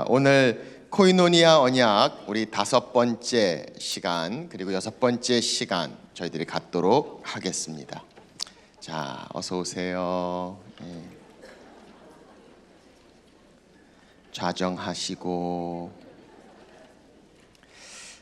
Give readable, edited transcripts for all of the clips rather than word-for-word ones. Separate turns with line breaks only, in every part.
오늘 코이노니아 언약 우리 5번째 시간 그리고 6번째 시간 저희들이 갖도록 하겠습니다. 자, 어서 오세요. 좌정하시고.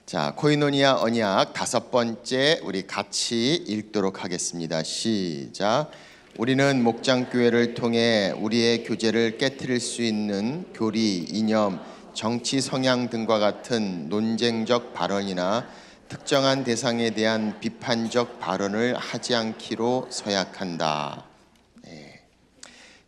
자, 코이노니아 언약 5번째 우리 같이 읽도록 하겠습니다. 시작. 우리는 목장교회를 통해 우리의 교제를 깨트릴 수 있는 교리, 이념, 정치 성향 등과 같은 논쟁적 발언이나 특정한 대상에 대한 비판적 발언을 하지 않기로 서약한다.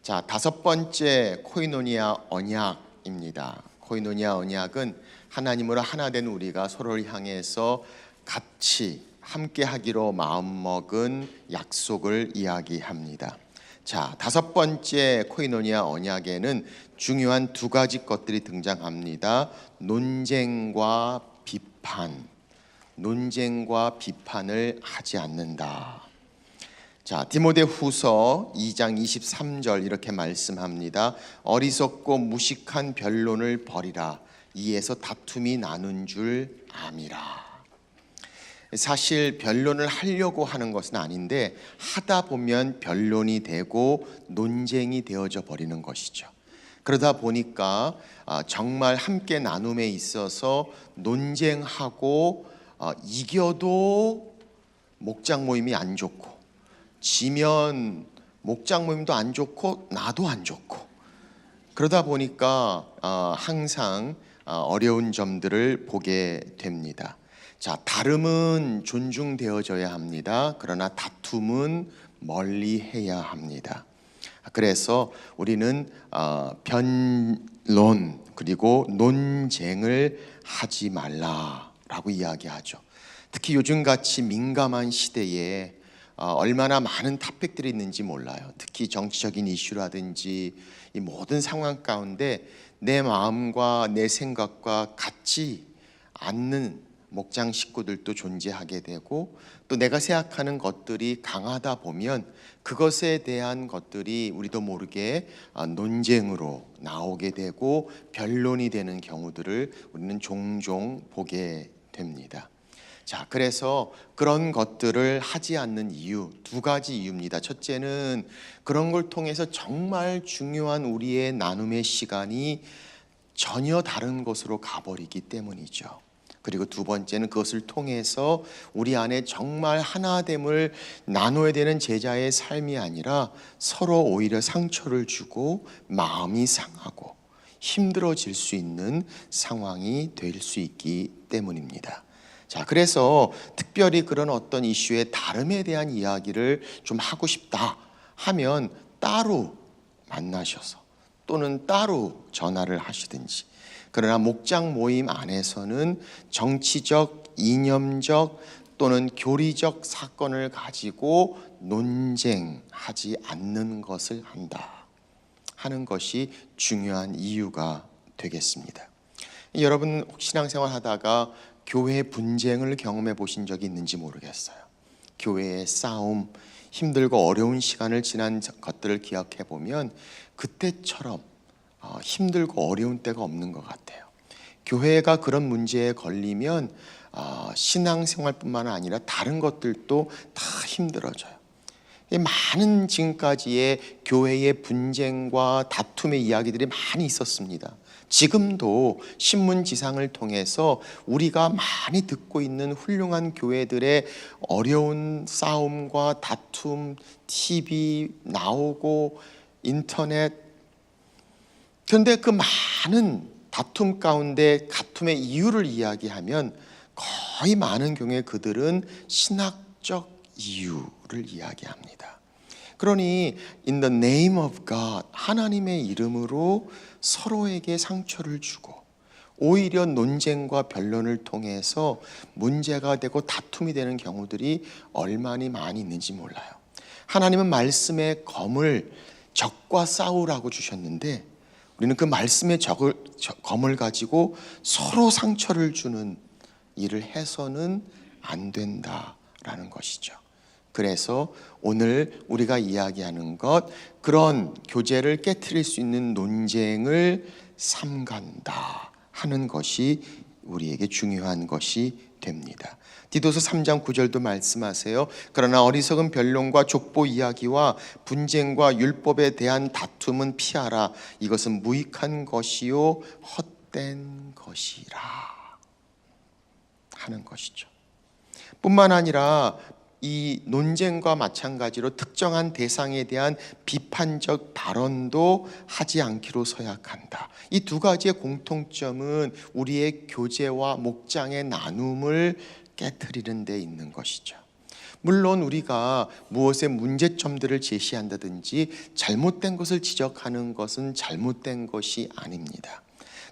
자, 5번째 코이노니아 언약입니다. 코이노니아 언약은 하나님으로 하나 된 우리가 서로를 향해서 같이 함께 하기로 마음먹은 약속을 이야기합니다. 자, 5번째 코이노니아 언약에는 중요한 2가지 것들이 등장합니다. 논쟁과 비판. 논쟁과 비판을 하지 않는다. 자, 디모데후서 2장 23절 이렇게 말씀합니다. 어리석고 무식한 변론을 버리라. 이에서 다툼이 나눈 줄 암이라. 사실 변론을 하려고 하는 것은 아닌데 하다 보면 변론이 되고 논쟁이 되어져 버리는 것이죠. 그러다 보니까 정말 함께 나눔에 있어서 논쟁하고 이겨도 목장 모임이 안 좋고 지면 목장 모임도 안 좋고 나도 안 좋고 그러다 보니까 항상 어려운 점들을 보게 됩니다. 자, 다름은 존중되어져야 합니다. 그러나 다툼은 멀리해야 합니다. 그래서 우리는 변론 그리고 논쟁을 하지 말라라고 이야기하죠. 특히 요즘같이 민감한 시대에 얼마나 많은 탑픽들이 있는지 몰라요. 특히 정치적인 이슈라든지 이 모든 상황 가운데 내 마음과 내 생각과 같지 않는 목장 식구들도 존재하게 되고 또 내가 생각하는 것들이 강하다 보면 그것에 대한 것들이 우리도 모르게 논쟁으로 나오게 되고 변론이 되는 경우들을 우리는 종종 보게 됩니다. 자, 그래서 그런 것들을 하지 않는 이유 2가지 이유입니다. 첫째는 그런 걸 통해서 정말 중요한 우리의 나눔의 시간이 전혀 다른 곳으로 가버리기 때문이죠. 그리고 2번째는 그것을 통해서 우리 안에 정말 하나됨을 나눠야 되는 제자의 삶이 아니라 서로 오히려 상처를 주고 마음이 상하고 힘들어질 수 있는 상황이 될 수 있기 때문입니다. 자, 그래서 특별히 그런 어떤 이슈의 다름에 대한 이야기를 좀 하고 싶다 하면 따로 만나셔서 또는 따로 전화를 하시든지, 그러나 목장 모임 안에서는 정치적, 이념적 또는 교리적 사건을 가지고 논쟁하지 않는 것을 한다 하는 것이 중요한 이유가 되겠습니다. 여러분 신앙생활 하다가 교회 분쟁을 경험해 보신 적이 있는지 모르겠어요. 교회의 싸움, 힘들고 어려운 시간을 지난 것들을 기억해 보면 그때처럼 힘들고 어려운 때가 없는 것 같아요. 교회가 그런 문제에 걸리면 신앙생활뿐만 아니라 다른 것들도 다 힘들어져요. 많은 지금까지의 교회의 분쟁과 다툼의 이야기들이 많이 있었습니다. 지금도 신문지상을 통해서 우리가 많이 듣고 있는 훌륭한 교회들의 어려운 싸움과 다툼, TV 나오고 인터넷, 그런데 그 많은 다툼 가운데 다툼의 이유를 이야기하면 거의 많은 경우에 그들은 신학적 이유를 이야기합니다. 그러니 in the name of God, 하나님의 이름으로 서로에게 상처를 주고 오히려 논쟁과 변론을 통해서 문제가 되고 다툼이 되는 경우들이 얼마나 많이 있는지 몰라요. 하나님은 말씀의 검을 적과 싸우라고 주셨는데 우리는 그 말씀의 검을 가지고 서로 상처를 주는 일을 해서는 안 된다라는 것이죠. 그래서 오늘 우리가 이야기하는 것, 그런 교제를 깨트릴 수 있는 논쟁을 삼간다 하는 것이 우리에게 중요한 것이 됩니다. 디도서 3장 9절도 말씀하세요. 그러나 어리석은 변론과 족보 이야기와 분쟁과 율법에 대한 다툼은 피하라. 이것은 무익한 것이요 헛된 것이라 하는 것이죠. 뿐만 아니라 이 논쟁과 마찬가지로 특정한 대상에 대한 비판적 발언도 하지 않기로 서약한다. 이 두 가지의 공통점은 우리의 교제와 목장의 나눔을 깨트리는 데 있는 것이죠. 물론 우리가 무엇의 문제점들을 제시한다든지 잘못된 것을 지적하는 것은 잘못된 것이 아닙니다.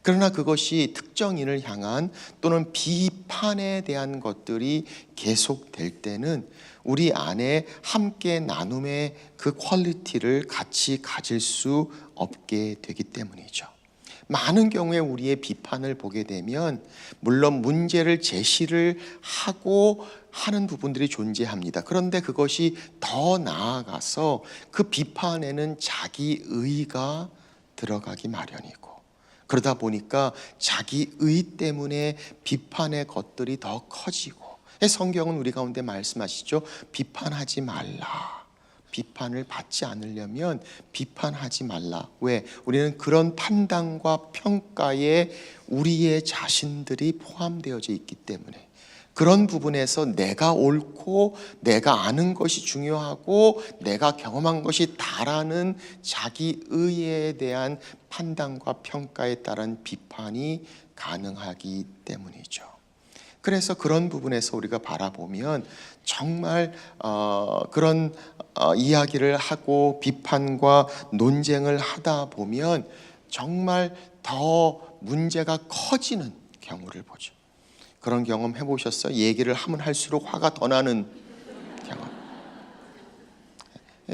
그러나 그것이 특정인을 향한 또는 비판에 대한 것들이 계속될 때는 우리 안에 함께 나눔의 그 퀄리티를 같이 가질 수 없게 되기 때문이죠. 많은 경우에 우리의 비판을 보게 되면 물론 문제를 제시를 하고 하는 부분들이 존재합니다. 그런데 그것이 더 나아가서 그 비판에는 자기의가 들어가기 마련이고, 그러다 보니까 자기의 때문에 비판의 것들이 더 커지고, 성경은 우리 가운데 말씀하시죠. 비판하지 말라. 비판을 받지 않으려면 비판하지 말라. 왜? 우리는 그런 판단과 평가에 우리의 자신들이 포함되어져 있기 때문에, 그런 부분에서 내가 옳고 내가 아는 것이 중요하고 내가 경험한 것이 다라는 자기의에 대한 판단과 평가에 따른 비판이 가능하기 때문이죠. 그래서 그런 부분에서 우리가 바라보면 정말 그런 이야기를 하고 비판과 논쟁을 하다 보면 정말 더 문제가 커지는 경우를 보죠. 그런 경험 해보셨어요? 얘기를 하면 할수록 화가 더 나는 경험.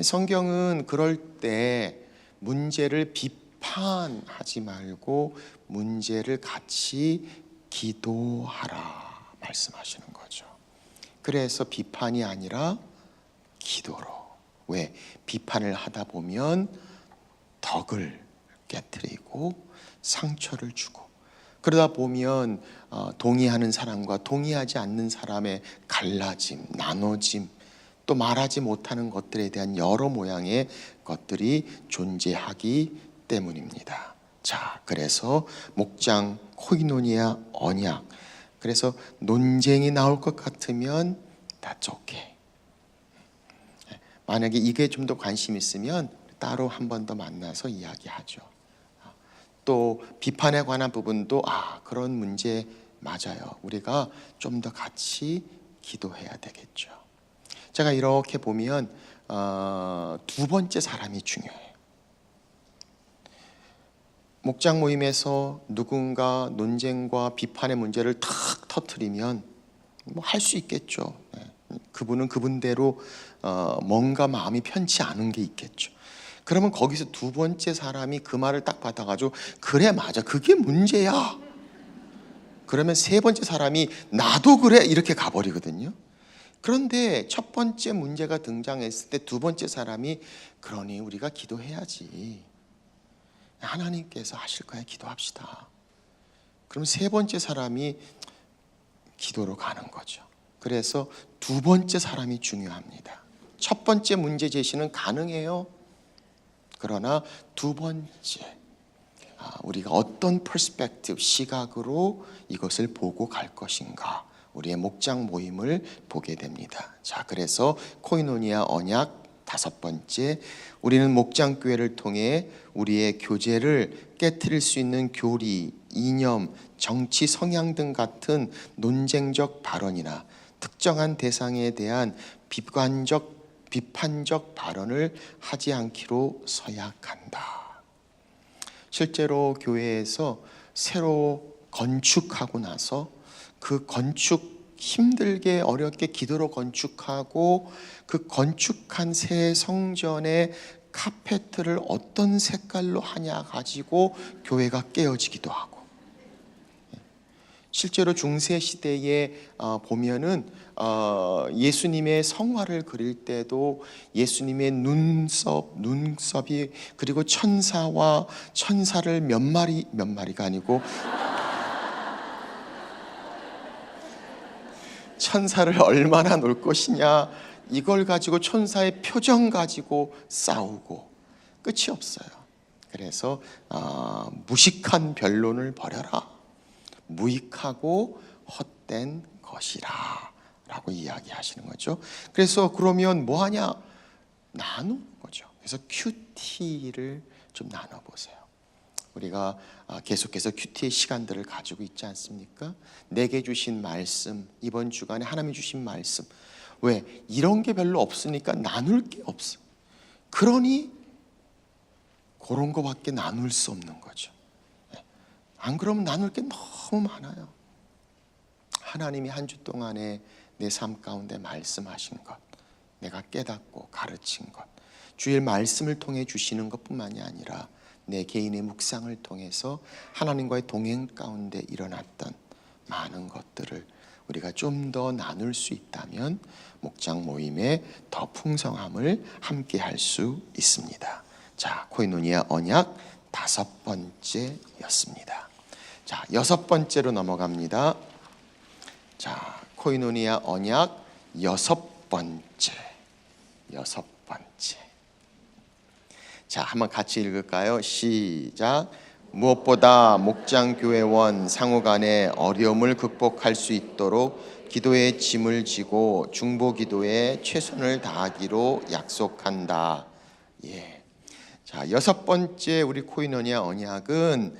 성경은 그럴 때 문제를 비판하지 말고 문제를 같이 기도하라 말씀하시는 거죠. 그래서 비판이 아니라 기도로. 왜? 비판을 하다 보면 덕을 깨트리고 상처를 주고, 그러다 보면 동의하는 사람과 동의하지 않는 사람의 갈라짐, 나눠짐, 또 말하지 못하는 것들에 대한 여러 모양의 것들이 존재하기 때문입니다. 자, 그래서 목장, 코이노니아, 언약. 그래서 논쟁이 나올 것 같으면 that's okay. 만약에 이게 좀 더 관심 있으면 따로 한 번 더 만나서 이야기하죠. 또 비판에 관한 부분도 그런 문제 맞아요. 우리가 좀 더 같이 기도해야 되겠죠. 제가 이렇게 보면 두 번째 사람이 중요해요. 목장 모임에서 누군가 논쟁과 비판의 문제를 탁 터뜨리면 뭐 할 수 있겠죠. 그분은 그분대로 뭔가 마음이 편치 않은 게 있겠죠. 그러면 거기서 두 번째 사람이 그 말을 딱 받아가지고 그래 맞아 그게 문제야. 그러면 세 번째 사람이 나도 그래 이렇게 가버리거든요. 그런데 첫 번째 문제가 등장했을 때 두 번째 사람이 그러니 우리가 기도해야지. 하나님께서 하실 거야 기도합시다. 그럼 세 번째 사람이 기도로 가는 거죠. 그래서 두 번째 사람이 중요합니다. 첫 번째 문제 제시는 가능해요. 그러나 두 번째 우리가 어떤 퍼스펙티브, 시각으로 이것을 보고 갈 것인가, 우리의 목장 모임을 보게 됩니다. 자, 그래서 코이노니아 언약 다섯 번째, 우리는 목장교회를 통해 우리의 교제를 깨트릴 수 있는 교리, 이념, 정치 성향 등 같은 논쟁적 발언이나 특정한 대상에 대한 비판적 발언을 하지 않기로 서약한다. 실제로 교회에서 새로 건축하고 나서 그 건축 힘들게 어렵게 기도로 건축하고 그 건축한 새 성전의 카페트를 어떤 색깔로 하냐 가지고 교회가 깨어지기도 하고, 실제로 중세 시대에 보면은 예수님의 성화를 그릴 때도 예수님의 눈썹이 그리고 천사와 천사를 몇 마리가 아니고 천사를 얼마나 놓을 것이냐, 이걸 가지고 천사의 표정 가지고 싸우고 끝이 없어요. 그래서 무식한 변론을 버려라, 무익하고 헛된 것이라 라고 이야기하시는 거죠. 그래서 그러면 뭐하냐? 나누는 거죠. 그래서 큐티를 좀 나눠보세요. 우리가 계속해서 큐티의 시간들을 가지고 있지 않습니까? 내게 주신 말씀, 이번 주간에 하나님이 주신 말씀, 왜? 이런 게 별로 없으니까 나눌 게 없어. 그러니 그런 거밖에 나눌 수 없는 거죠. 안 그러면 나눌 게 너무 많아요. 하나님이 한 주 동안에 내 삶 가운데 말씀하신 것, 내가 깨닫고 가르친 것, 주의 말씀을 통해 주시는 것뿐만이 아니라 내 개인의 묵상을 통해서 하나님과의 동행 가운데 일어났던 많은 것들을 우리가 좀 더 나눌 수 있다면 목장 모임의 더 풍성함을 함께 할 수 있습니다. 자, 코이노니아 언약 5번째였습니다. 자, 6번째로 넘어갑니다. 자, 코이노니아 언약 6번째. 자, 한번 같이 읽을까요? 시작. 무엇보다 목장교회원 상호간의 어려움을 극복할 수 있도록 기도의 짐을 지고 중보기도에 최선을 다하기로 약속한다. 예. 자, 6번째 우리 코이노니아 언약은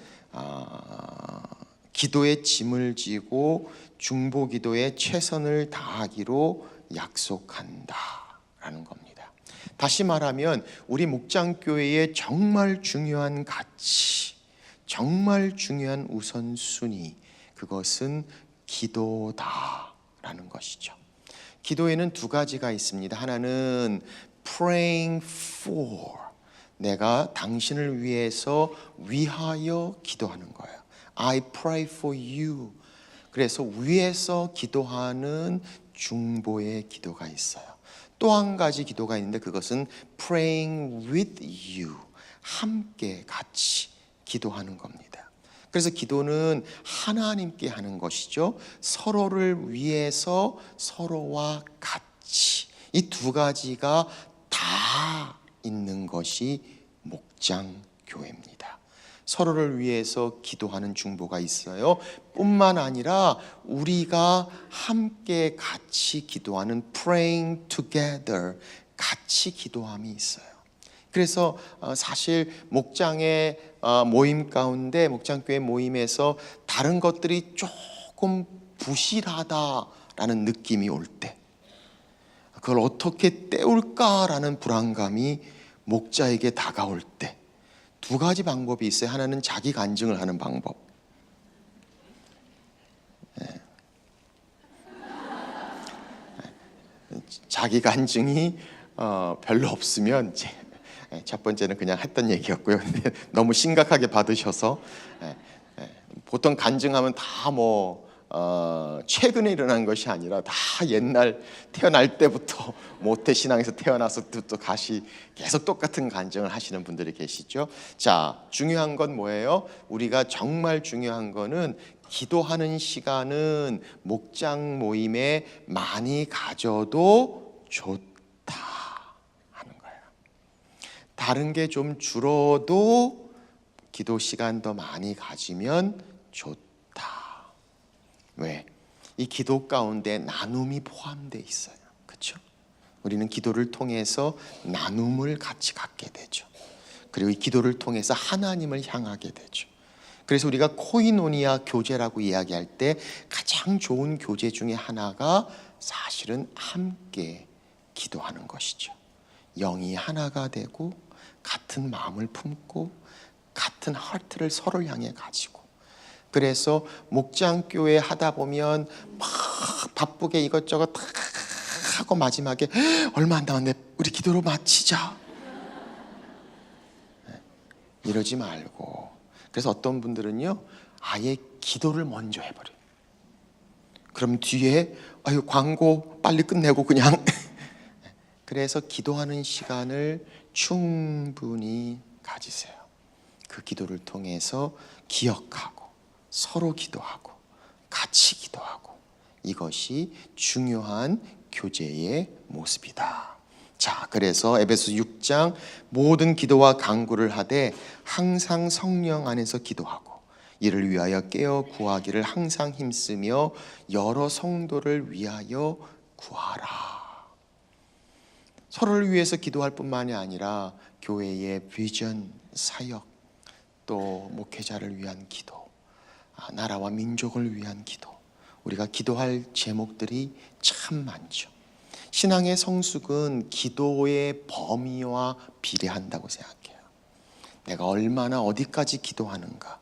기도의 짐을 지고 중보기도에 최선을 다하기로 약속한다라는 겁니다. 다시 말하면 우리 목장교회의 정말 중요한 가치, 정말 중요한 우선순위, 그것은 기도다라는 것이죠. 기도에는 두 가지가 있습니다. 하나는 praying for, 내가 당신을 위하여 기도하는 거예요. I pray for you. 그래서 위에서 기도하는 중보의 기도가 있어요. 또 한 가지 기도가 있는데 그것은 praying with you, 함께 같이 기도하는 겁니다. 그래서 기도는 하나님께 하는 것이죠. 서로를 위해서 서로와 같이, 이 두 가지가 다 있는 것이 목장교회입니다. 서로를 위해서 기도하는 중보가 있어요. 뿐만 아니라 우리가 함께 같이 기도하는 praying together, 같이 기도함이 있어요. 그래서 사실 목장의 모임 가운데, 목장교회 모임에서 다른 것들이 조금 부실하다라는 느낌이 올 때, 그걸 어떻게 때울까라는 불안감이 목자에게 다가올 때, 두 가지 방법이 있어요. 하나는 자기 간증을 하는 방법. 자기 간증이 별로 없으면 첫 번째는 그냥 했던 얘기였고요. 근데 너무 심각하게 받으셔서 보통 간증하면 다 최근에 일어난 것이 아니라 다 옛날 태어날 때부터 모태신앙에서 태어나서 또 계속 똑같은 간증을 하시는 분들이 계시죠. 자, 중요한 건 뭐예요? 우리가 정말 중요한 거는 기도하는 시간은 목장 모임에 많이 가져도 좋다 하는 거예요. 다른 게 좀 줄어도 기도 시간 더 많이 가지면 좋다. 왜? 이 기도 가운데 나눔이 포함되어 있어요. 그렇죠? 우리는 기도를 통해서 나눔을 같이 갖게 되죠. 그리고 이 기도를 통해서 하나님을 향하게 되죠. 그래서 우리가 코이노니아 교제라고 이야기할 때 가장 좋은 교제 중에 하나가 사실은 함께 기도하는 것이죠. 영이 하나가 되고 같은 마음을 품고 같은 하트를 서로를 향해 가지고, 그래서 목장교회 하다 보면 막 바쁘게 이것저것 다 하고 마지막에 얼마 안 남았네, 우리 기도로 마치자, 이러지 말고, 그래서 어떤 분들은요 아예 기도를 먼저 해버려요. 그럼 뒤에 아유 광고 빨리 끝내고 그냥 그래서 기도하는 시간을 충분히 가지세요. 그 기도를 통해서 기억하고 서로 기도하고 같이 기도하고 이것이 중요한 교제의 모습이다. 자, 그래서 에베소 6장 모든 기도와 간구를 하되 항상 성령 안에서 기도하고 이를 위하여 깨어 구하기를 항상 힘쓰며 여러 성도를 위하여 구하라. 서로를 위해서 기도할 뿐만이 아니라 교회의 비전, 사역, 또 목회자를 위한 기도, 나라와 민족을 위한 기도, 우리가 기도할 제목들이 참 많죠. 신앙의 성숙은 기도의 범위와 비례한다고 생각해요. 내가 얼마나 어디까지 기도하는가.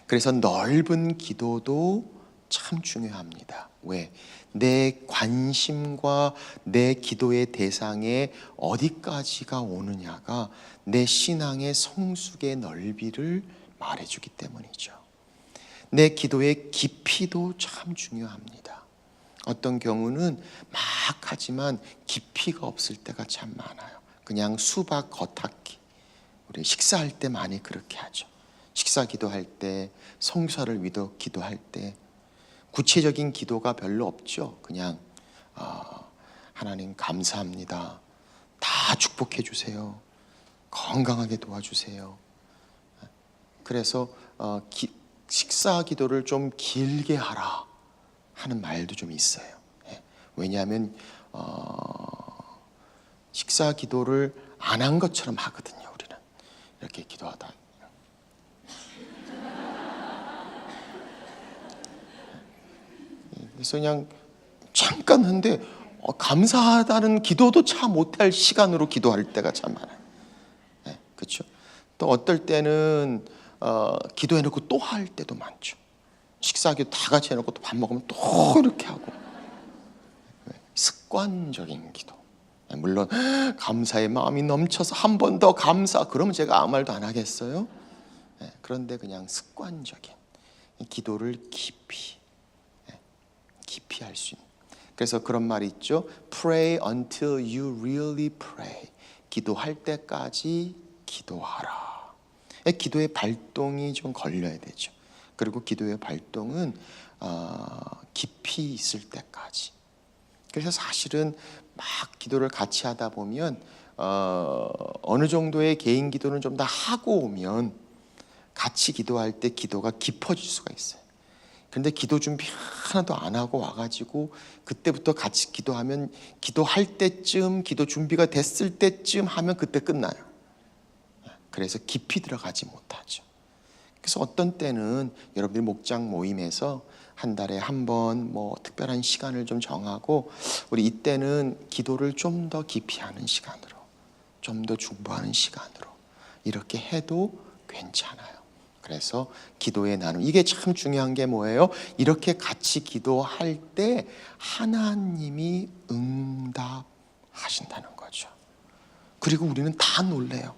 그래서 넓은 기도도 참 중요합니다. 왜? 내 관심과 내 기도의 대상에 어디까지가 오느냐가 내 신앙의 성숙의 넓이를 말해주기 때문이죠. 내 기도의 깊이도 참 중요합니다. 어떤 경우는 막 하지만 깊이가 없을 때가 참 많아요. 그냥 수박 겉핥기. 우리 식사할 때 많이 그렇게 하죠. 식사 기도할 때, 성사를 위도 기도할 때 구체적인 기도가 별로 없죠. 그냥 하나님 감사합니다. 다 축복해 주세요. 건강하게 도와주세요. 그래서 식사 기도를 좀 길게 하라 하는 말도 좀 있어요. 왜냐하면 식사 기도를 안 한 것처럼 하거든요. 우리는 이렇게 기도하다. 그래서 그냥 잠깐 하는데 감사하다는 기도도 참 못할 시간으로 기도할 때가 참 많아요. 그렇죠? 또 어떨 때는 기도해놓고 또 할 때도 많죠. 식사기도 다 같이 해놓고 또 밥 먹으면 또 이렇게 하고. 습관적인 기도. 물론 감사의 마음이 넘쳐서 한 번 더 감사 그러면 제가 아무 말도 안 하겠어요. 그런데 그냥 습관적인 기도를 깊이 할 수 있는. 그래서 그런 말이 있죠. Pray until you really pray. 기도할 때까지 기도하라. 기도의 발동이 좀 걸려야 되죠. 그리고 기도의 발동은 깊이 있을 때까지. 그래서 사실은 막 기도를 같이 하다 보면 어느 정도의 개인 기도는 좀 다 하고 오면 같이 기도할 때 기도가 깊어질 수가 있어요. 그런데 기도 준비 하나도 안 하고 와가지고 그때부터 같이 기도하면 기도할 때쯤 기도 준비가 됐을 때쯤 하면 그때 끝나요. 그래서 깊이 들어가지 못하죠. 그래서 어떤 때는 여러분들이 목장 모임에서 한 달에 한 번 뭐 특별한 시간을 좀 정하고 우리 이때는 기도를 좀 더 깊이 하는 시간으로 좀 더 중보하는 시간으로 이렇게 해도 괜찮아요. 그래서 기도의 나눔 이게 참 중요한 게 뭐예요? 이렇게 같이 기도할 때 하나님이 응답하신다는 거죠. 그리고 우리는 다 놀래요.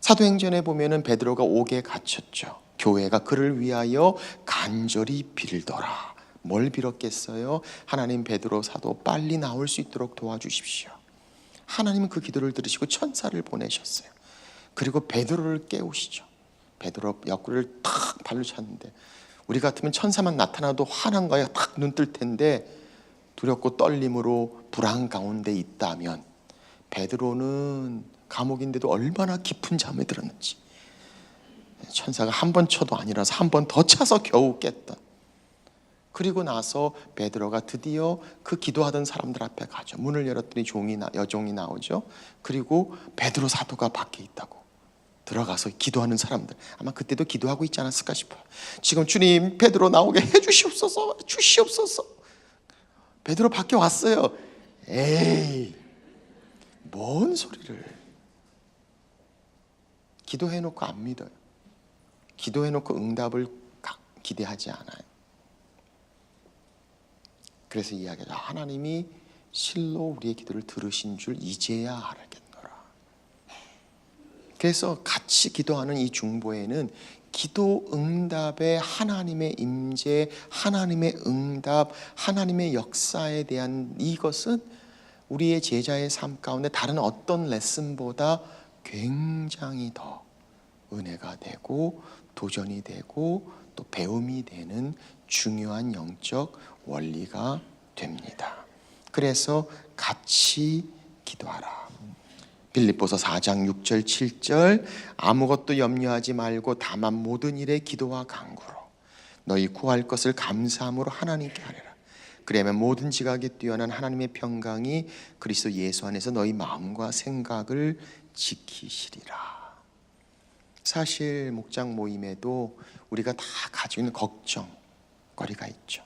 사도행전에 보면은 베드로가 옥에 갇혔죠. 교회가 그를 위하여 간절히 빌더라. 뭘 빌었겠어요? 하나님 베드로 사도 빨리 나올 수 있도록 도와주십시오. 하나님은 그 기도를 들으시고 천사를 보내셨어요. 그리고 베드로를 깨우시죠. 베드로 옆구리를 탁 발로 찼는데 우리 같으면 천사만 나타나도 화난 거에 탁 눈 뜰 텐데 두렵고 떨림으로 불안 가운데 있다면 베드로는 감옥인데도 얼마나 깊은 잠에 들었는지 천사가 한 번 쳐도 아니라서 한 번 더 차서 겨우 깼던. 그리고 나서 베드로가 드디어 그 기도하던 사람들 앞에 가죠. 문을 열었더니 여종이 나오죠. 그리고 베드로 사도가 밖에 있다고. 들어가서 기도하는 사람들 아마 그때도 기도하고 있지 않았을까 싶어요. 지금 주님 베드로 나오게 해주시옵소서. 주시옵소서. 베드로 밖에 왔어요. 에이 뭔 소리를. 기도해놓고 안 믿어요. 기도해놓고 응답을 기대하지 않아요. 그래서 이야기하죠. 하나님이 실로 우리의 기도를 들으신 줄 이제야 알겠노라. 그래서 같이 기도하는 이 중보에는 기도 응답의 하나님의 임재, 하나님의 응답, 하나님의 역사에 대한 이것은 우리의 제자의 삶 가운데 다른 어떤 레슨보다 굉장히 더 은혜가 되고 도전이 되고 또 배움이 되는 중요한 영적 원리가 됩니다. 그래서 같이 기도하라. 빌립보서 4장 6절 7절 아무것도 염려하지 말고 다만 모든 일에 기도와 간구로 너희 구할 것을 감사함으로 하나님께 하리라. 그러면 모든 지각에 뛰어난 하나님의 평강이 그리스도 예수 안에서 너희 마음과 생각을 지키시리라. 사실 목장 모임에도 우리가 다 가지고 있는 걱정거리가 있죠.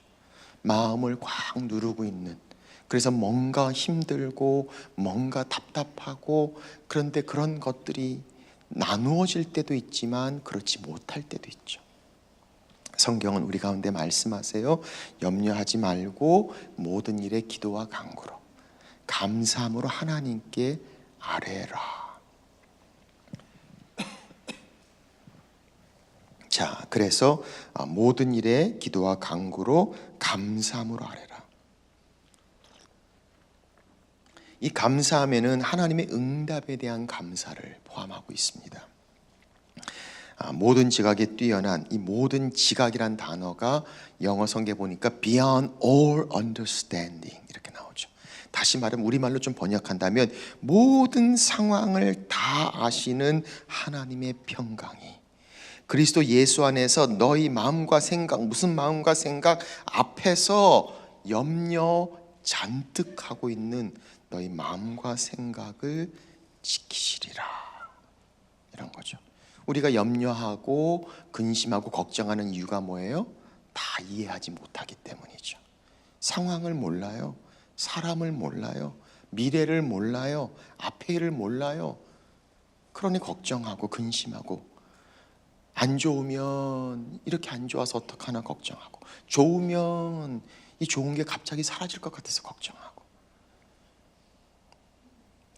마음을 꽉 누르고 있는, 그래서 뭔가 힘들고 뭔가 답답하고, 그런데 그런 것들이 나누어질 때도 있지만 그렇지 못할 때도 있죠. 성경은 우리 가운데 말씀하세요. 염려하지 말고 모든 일에 기도와 간구로 감사함으로 하나님께 아뢰라. 자, 그래서 모든 일에 기도와 간구로 감사함으로 아뢰라. 이 감사함에는 하나님의 응답에 대한 감사를 포함하고 있습니다. 모든 지각에 뛰어난, 이 모든 지각이란 단어가 영어 성경에 보니까 beyond all understanding 이렇게 나오죠. 다시 말하면 우리말로 좀 번역한다면 모든 상황을 다 아시는 하나님의 평강이 그리스도 예수 안에서 너희 마음과 생각, 무슨 마음과 생각 앞에서 염려 잔뜩 하고 있는 너희 마음과 생각을 지키시리라. 이런 거죠. 우리가 염려하고 근심하고 걱정하는 이유가 뭐예요? 다 이해하지 못하기 때문이죠. 상황을 몰라요. 사람을 몰라요. 미래를 몰라요. 앞의 일을 몰라요. 그러니 걱정하고 근심하고, 안 좋으면 이렇게 안 좋아서 어떡하나 걱정하고, 좋으면 이 좋은 게 갑자기 사라질 것 같아서 걱정하고.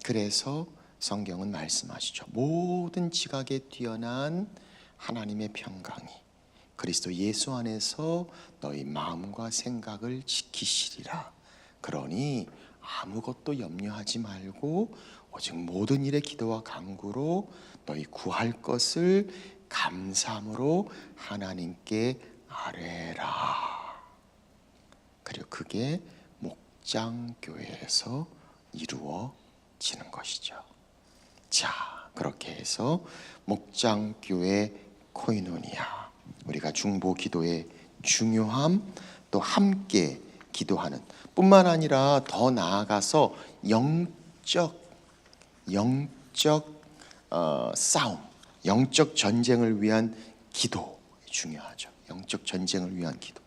그래서 성경은 말씀하시죠. 모든 지각에 뛰어난 하나님의 평강이 그리스도 예수 안에서 너희 마음과 생각을 지키시리라. 그러니 아무것도 염려하지 말고 오직 모든 일에 기도와 간구로 너희 구할 것을 감사함으로 하나님께 아뢰라. 그리고 그게 목장교회에서 이루어지는 것이죠. 자, 그렇게 해서 목장교회 코이노니아, 우리가 중보 기도의 중요함, 또 함께 기도하는 뿐만 아니라 더 나아가서 영적 싸움, 영적 전쟁을 위한 기도 중요하죠. 영적 전쟁을 위한 기도,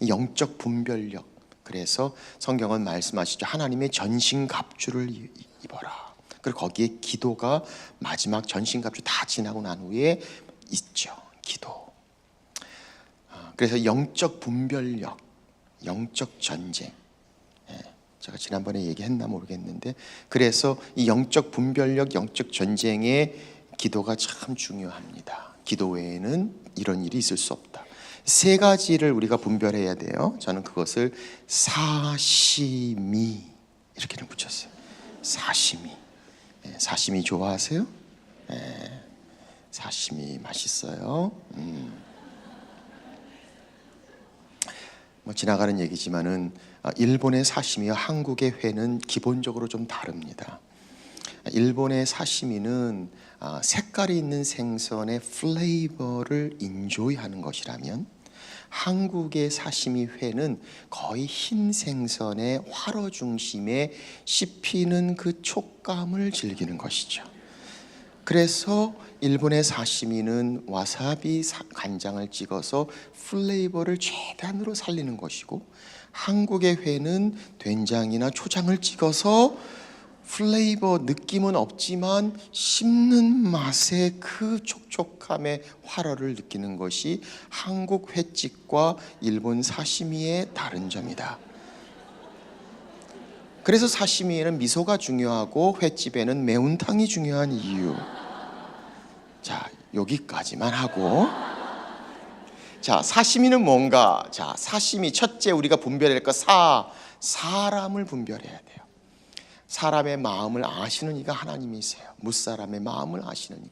영적 분별력. 그래서 성경은 말씀하시죠. 하나님의 전신갑주를 입어라. 그리고 거기에 기도가 마지막 전신갑주 다 지나고 난 후에 있죠. 기도. 그래서 영적 분별력, 영적 전쟁. 제가 지난번에 얘기했나 모르겠는데, 그래서 이 영적 분별력, 영적 전쟁의 기도가 참 중요합니다. 기도 외에는 이런 일이 있을 수 없다. 세 가지를 우리가 분별해야 돼요. 저는 그것을 사시미 이렇게는 붙였어요. 사시미. 사시미 좋아하세요? 사시미 맛있어요. 뭐 지나가는 얘기지만은 일본의 사시미와 한국의 회는 기본적으로 좀 다릅니다. 일본의 사시미는 색깔이 있는 생선의 플레이버를 인조이하는 것이라면, 한국의 사시미 회는 거의 흰 생선의 활어 중심에 씹히는 그 촉감을 즐기는 것이죠. 그래서 일본의 사시미는 와사비 간장을 찍어서 플레이버를 최대한으로 살리는 것이고, 한국의 회는 된장이나 초장을 찍어서 플레이버 느낌은 없지만 씹는 맛의 그 촉촉함의 활어를 느끼는 것이 한국 횟집과 일본 사시미의 다른 점이다. 그래서 사시미에는 미소가 중요하고 횟집에는 매운탕이 중요한 이유. 자, 여기까지만 하고 자, 사심이는 뭔가? 자, 사심이 첫째 우리가 분별해야 할 것, 사람을 분별해야 돼요. 사람의 마음을 아시는 이가 하나님이세요. 무사람의 마음을 아시는 이.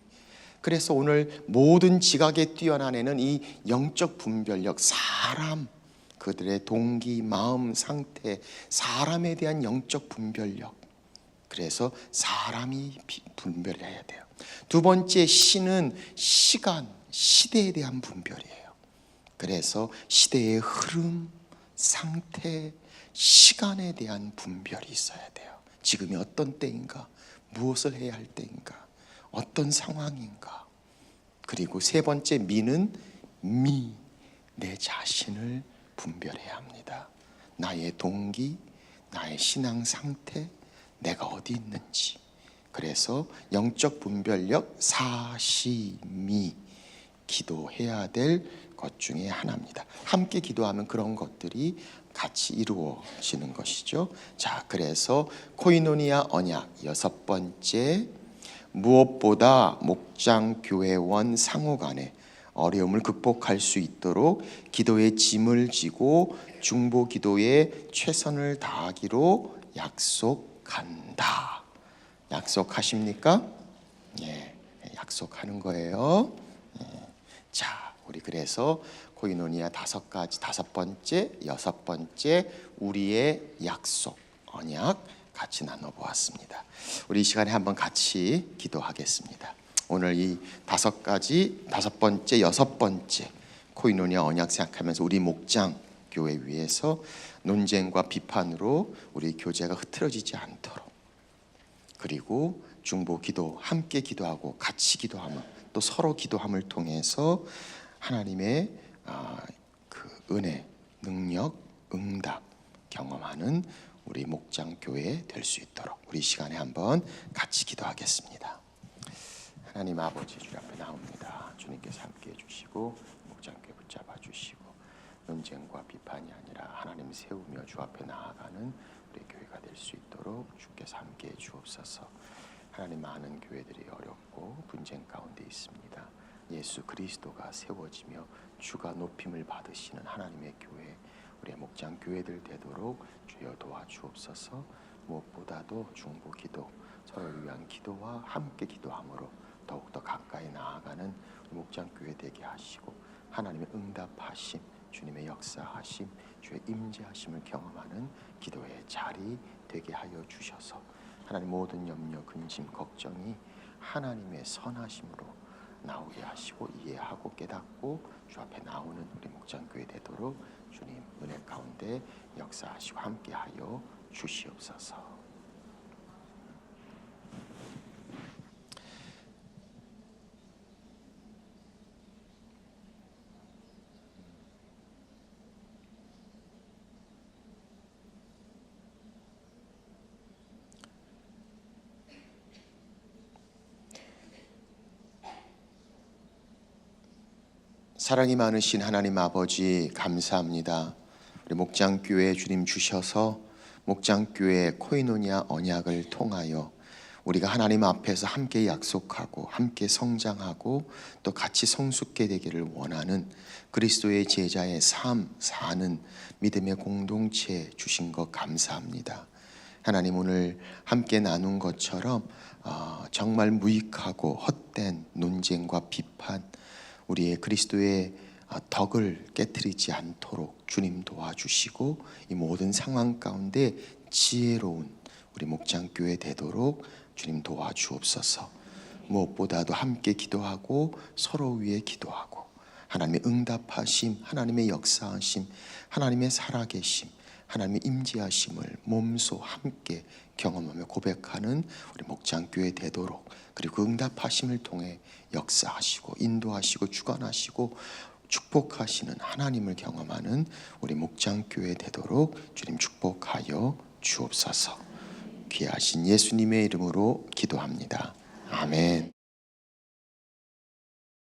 그래서 오늘 모든 지각에 뛰어난 애는 이 영적 분별력, 사람, 그들의 동기, 마음, 상태, 사람에 대한 영적 분별력. 그래서 사람이 분별해야 돼요. 두 번째 시는 시간, 시대에 대한 분별이에요. 그래서 시대의 흐름, 상태, 시간에 대한 분별이 있어야 돼요. 지금이 어떤 때인가, 무엇을 해야 할 때인가, 어떤 상황인가. 그리고 세 번째 미는 내 자신을 분별해야 합니다. 나의 동기, 나의 신앙 상태, 내가 어디 있는지. 그래서 영적 분별력, 사시미, 기도해야 될 것 중에 하나입니다. 함께 기도하면 그런 것들이 같이 이루어지는 것이죠. 자, 그래서 코이노니아 언약 여섯 번째, 무엇보다 목장 교회원 상호 간에 어려움을 극복할 수 있도록 기도의 짐을 지고 중보 기도에 최선을 다하기로 약속한다. 약속하십니까? 예, 약속하는 거예요. 예. 자, 우리 그래서 코이노니아 다섯 번째, 여섯 번째 우리의 약속, 언약 같이 나눠보았습니다. 우리 이 시간에 한번 같이 기도하겠습니다. 오늘 이 다섯 번째, 여섯 번째 코이노니아 언약 생각하면서 우리 목장 교회 위에서 논쟁과 비판으로 우리 교제가 흐트러지지 않도록, 그리고 중보 기도 함께 기도하고 같이 기도하면 또 서로 기도함을 통해서 하나님의 그 은혜, 능력, 응답 경험하는 우리 목장 교회 될 수 있도록 우리 시간에 한번 같이 기도하겠습니다. 하나님 아버지, 주 앞에 나옵니다. 주님께서 함께해 주시고 목장 교회 붙잡아 주시고 논쟁과 비판이 아니라 하나님 세우며 주 앞에 나아가는 우리 교회가 될 수 있도록 주께서 함께해 주옵소서. 하나님, 많은 교회들이 어렵고 분쟁 가운데 있습니다. 예수 그리스도가 세워지며 주가 높임을 받으시는 하나님의 교회, 우리의 목장 교회들 되도록 주여 도와주옵소서. 무엇보다도 중보 기도, 서로를 위한 기도와 함께 기도함으로 더욱더 가까이 나아가는 목장 교회 되게 하시고 하나님의 응답하심, 주님의 역사하심, 주의 임재하심을 경험하는 기도의 자리 되게 하여 주셔서 하나님 모든 염려, 근심, 걱정이 하나님의 선하심으로 나오게 하시고 이해하고 깨닫고 주 앞에 나오는 우리 목장교회 되도록 주님 은혜 가운데 역사하시고 함께하여 주시옵소서. 사랑이 많으신 하나님 아버지, 감사합니다. 우리 목장교회 주님 주셔서 목장교회 코이노니아 언약을 통하여 우리가 하나님 앞에서 함께 약속하고 함께 성장하고 또 같이 성숙게 되기를 원하는 그리스도의 제자의 삶 사는 믿음의 공동체 주신 것 감사합니다. 하나님, 오늘 함께 나눈 것처럼 정말 무익하고 헛된 논쟁과 비판, 우리의 그리스도의 덕을 깨트리지 않도록 주님 도와주시고 이 모든 상황 가운데 지혜로운 우리 목장교회 되도록 주님 도와주옵소서. 무엇보다도 함께 기도하고 서로 위해 기도하고 하나님의 응답하심, 하나님의 역사하심, 하나님의 살아계심, 하나님의 임재하심을 몸소 함께 경험하며 고백하는 우리 목장교회 되도록, 그리고 그 응답하심을 통해 역사하시고 인도하시고 주관하시고 축복하시는 하나님을 경험하는 우리 목장교회 되도록 주님 축복하여 주옵소서. 귀하신 예수님의 이름으로 기도합니다. 아멘.